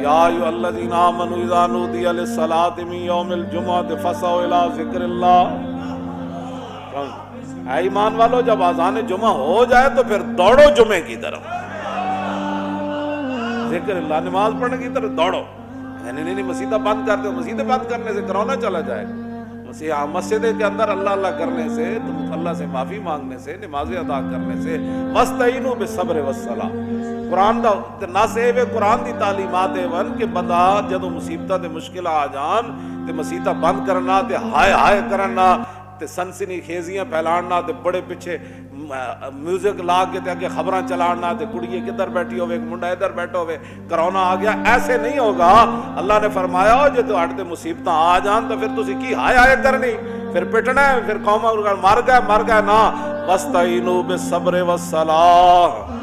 یا ایھا الذین آمنوا اذا نودی للصلاۃ من یوم الجمعۃ فاسعوا الی ذکر اللہ. اے ایمان والو، جب اذان جمعہ ہو جائے تو پھر دوڑو جمعے کی طرف، ذکر اللہ، نماز پڑھنے کی طرف دوڑو. نہیں مسجدیں بند کر دو، مسجدیں بند کرنے سے کرونا چلا جائے گا. مسجد کے اندر اللہ اللہ کرنے سے، تم اللہ سے معافی مانگنے سے، نمازیں ادا کرنے سے، وَاسْتَعِينُوا بِالصَّبْرِ وَالصَّلَاةِ. قرآن دا نہ سے قرآن دی تعلیمات ون کہ بندہ جدوں مصیبتاں تے مشکل آ جان تے مسیتاں بند کرنا تے ہائے ہائے کرنا تے سنسنی خیزیاں پھیلانا تے بڑے پیچھے میوزک لا کے تے اگے خبراں چلانا تے کڑیے کدھر بیٹھی ہوئے، منڈا ادھر بیٹھا ہوئے، کرونا آ گیا. ایسے نہیں ہوگا. اللہ نے فرمایا جو تو ہٹ تے مصیبتاں آ جان تو پھر تسی کی ہائے ہائے کرنی، پھر پٹنا ہے، پھر قوم مر گئے نا. وَاسْتَعِينُوا بِالصَّبْرِ وَالصَّلَاةِ.